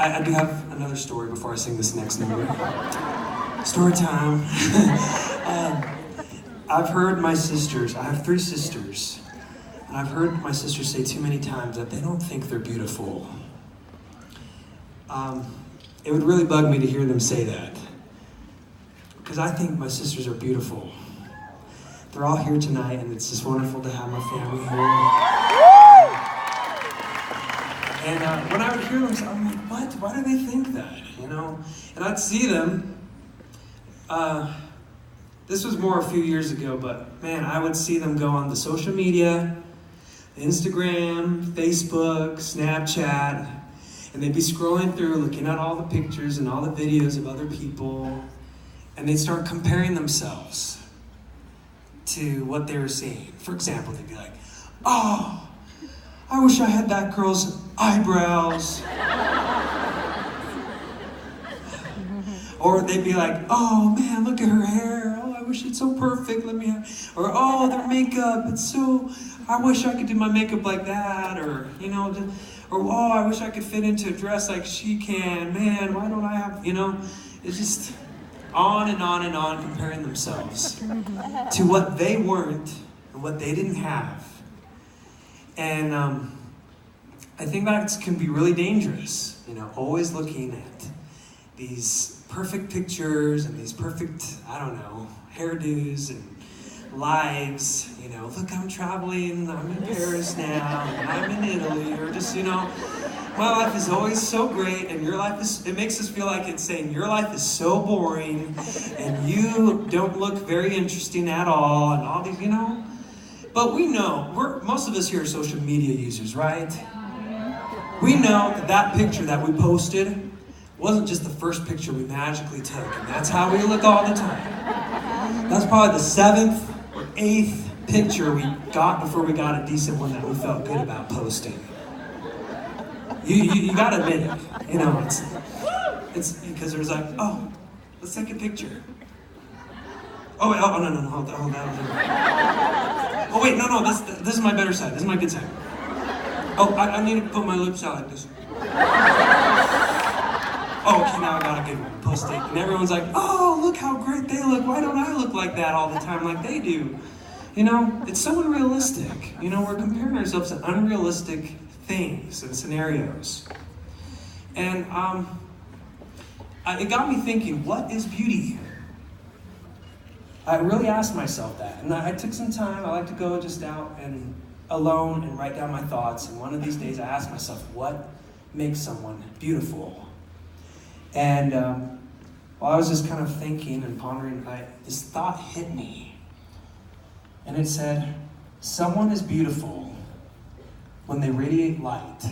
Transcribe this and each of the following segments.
I do have another story before I sing this next number. Story time. I've heard my sisters, I have 3 sisters, and I've heard my sisters say too many times that they don't think they're beautiful. It would really bug me to hear them say that, because I think my sisters are beautiful. They're all here tonight, and it's just wonderful to have my family here. And when I would hear them, I'm like, what? Why do they think that? You know? And I'd see them. This was more a few years ago, but man, I would see them go on the social media, Instagram, Facebook, Snapchat, and they'd be scrolling through, looking at all the pictures and all the videos of other people, and they'd start comparing themselves to what they were seeing. For example, they'd be like, oh, I wish I had that girl's eyebrows. Or they'd be like, oh man, look at her hair. Oh, I wish it's so perfect. Let me have. Or, oh, their makeup, it's so, I wish I could do my makeup like that. Or, you know, or, oh, I wish I could fit into a dress like she can. Man, why don't I have, you know, it's just on and on and on, comparing themselves to what they weren't and what they didn't have. And I think that can be really dangerous, you know, always looking at these perfect pictures and these perfect, I don't know, hairdos and lives, you know, look, I'm traveling, I'm in Paris now, and I'm in Italy, or just, you know, my life is always so great, and your life is, it makes us feel like it's saying, your life is so boring, and you don't look very interesting at all, and all these, you know. But we know, most of us here are social media users, right? We know that that picture that we posted wasn't just the first picture we magically took, and that's how we look all the time. That's probably the 7th or 8th picture we got before we got a decent one that we felt good about posting. You gotta admit it, you know, it's because there's like, oh, let's take a picture. Oh wait, oh no, hold that. Oh wait, no, this is my better side, this is my good side. Oh, I need to put my lips out like this. Oh, okay, now I got a good one. Post it. And everyone's like, oh, look how great they look. Why don't I look like that all the time like they do? You know, it's so unrealistic. You know, we're comparing ourselves to unrealistic things and scenarios. And it got me thinking, what is beauty? I really asked myself that. And I took some time. I like to go just out and alone and write down my thoughts. And one of these days I asked myself, what makes someone beautiful? And while I was just kind of thinking and pondering, this thought hit me. And it said, someone is beautiful when they radiate light.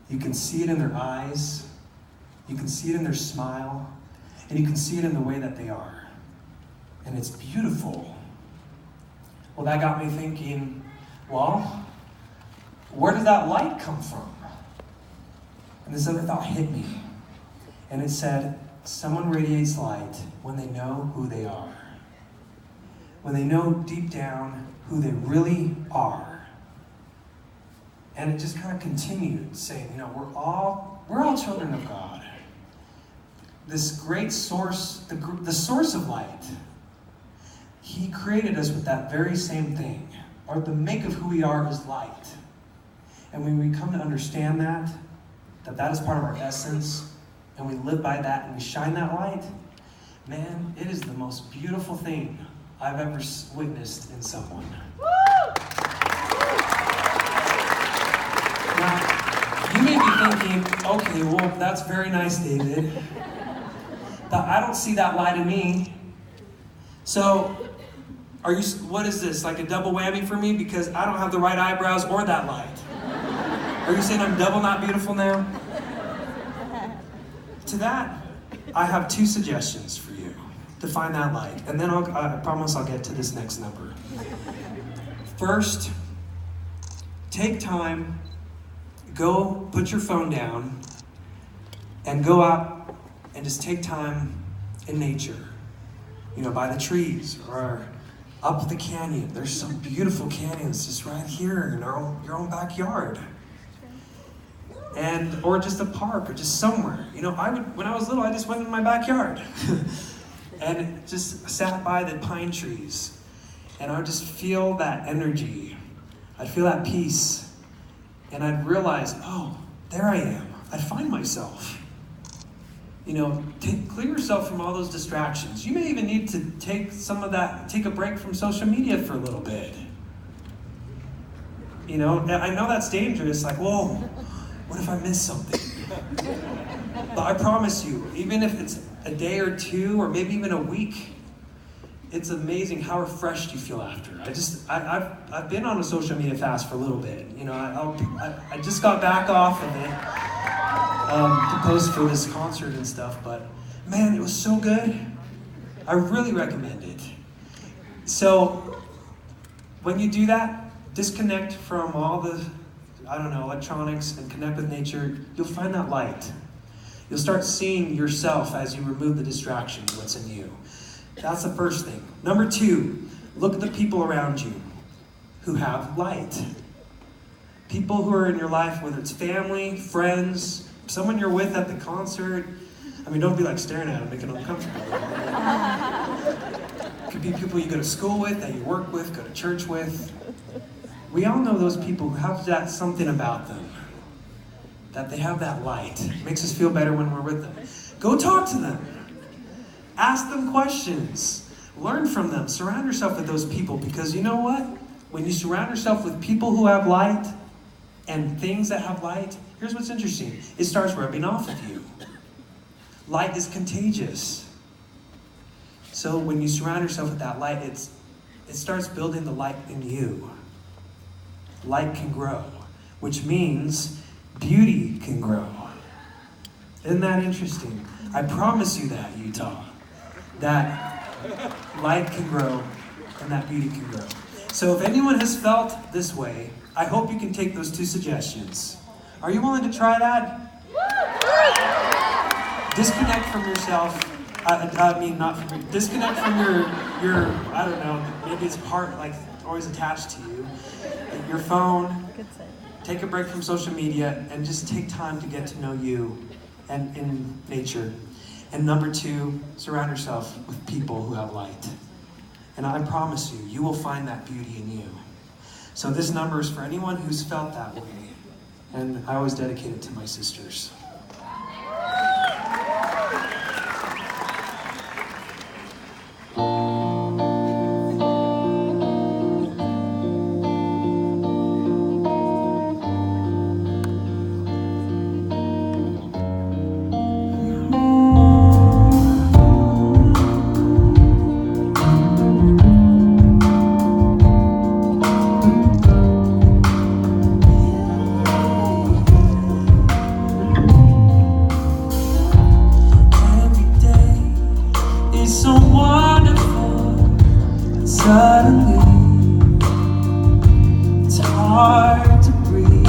You can see it in their eyes, you can see it in their smile, and you can see it in the way that they are. And it's beautiful. Well, that got me thinking, well, where does that light come from? And this other thought hit me. And it said, someone radiates light when they know who they are. When they know deep down who they really are. And it just kind of continued saying, you know, we're all children of God. This great source, the source of light, He created us with that very same thing. Or the make of who we are is light. And when we come to understand that is part of our essence, and we live by that and we shine that light, man, it is the most beautiful thing I've ever witnessed in someone. Now, you may be thinking, okay, well, that's very nice, David, but I don't see that light in me. So, what is this, like a double whammy for me because I don't have the right eyebrows or that light? Are you saying I'm double not beautiful now? To that, I have 2 suggestions for you to find that light. And then I promise I'll get to this next number. First, take time, go put your phone down, and go out and just take time in nature. You know, by the trees or up the canyon. There's some beautiful canyons just right here in your own backyard. or just a park or just somewhere. You know, when I was little, I just went in my backyard and just sat by the pine trees, and I would just feel that energy. I'd feel that peace, and I'd realize, oh, there I am. I'd find myself. You know, clear yourself from all those distractions. You may even need to take a break from social media for a little bit. You know, I know that's dangerous, like, whoa, what if I miss something? But I promise you, even if it's a day or two, or maybe even a week, it's amazing how refreshed you feel after. I've been on a social media fast for a little bit. You know, I just got back off of it to post for this concert and stuff, but man, it was so good. I really recommend it. So when you do that, disconnect from all the, electronics and connect with nature, you'll find that light. You'll start seeing yourself as you remove the distractions, what's in you. That's the first thing. Number 2, look at the people around you who have light. People who are in your life, whether it's family, friends, someone you're with at the concert. I mean, don't be like staring at them, making them uncomfortable. It could be people you go to school with, that you work with, go to church with. We all know those people who have that something about them, that they have that light. It makes us feel better when we're with them. Go talk to them. Ask them questions. Learn from them. Surround yourself with those people, because you know what? When you surround yourself with people who have light and things that have light, here's what's interesting. It starts rubbing off of you. Light is contagious. So when you surround yourself with that light, it starts building the light in you. Light can grow, which means beauty can grow. Isn't that interesting? I promise you that, Utah, that light can grow and that beauty can grow. So if anyone has felt this way, I hope you can take those 2 suggestions. Are you willing to try that? Disconnect from yourself. Not from you. Disconnect from your, I don't know, maybe it's part, like, always attached to you. Your phone. Take a break from social media and just take time to get to know you and in nature. And number 2, surround yourself with people who have light. And I promise you, you will find that beauty in you. So this number is for anyone who's felt that way. And I always dedicate it to my sisters. So wonderful, suddenly it's hard to breathe.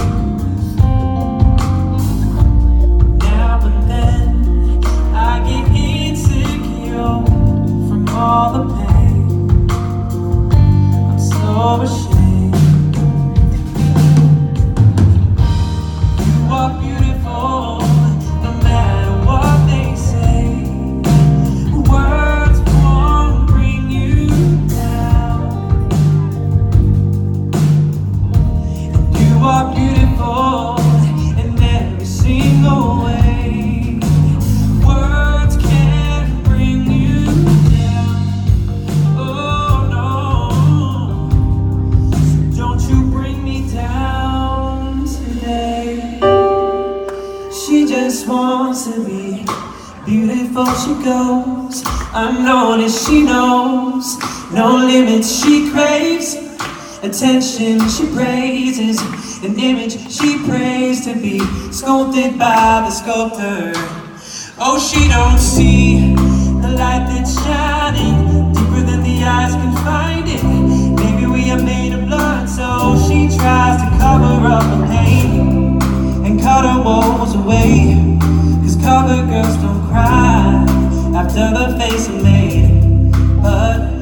Now and then I get insecure from all the pain. I'm so ashamed. You are beautiful, no matter what they say. Words won't bring you down. And you are beautiful in every single way. Words can't bring you down. Oh no, so don't you bring me down today. She just wants to be beautiful, she goes, unnoticed, she knows, no limits, she craves, attention, she praises, an image she prays to be sculpted by the sculptor. Oh, she don't see the light that's shining deeper than the eyes can find it. Maybe we are made of blood, so she tries to cover up the pain and cut her woes away. Cover girls don't cry after the face is made, but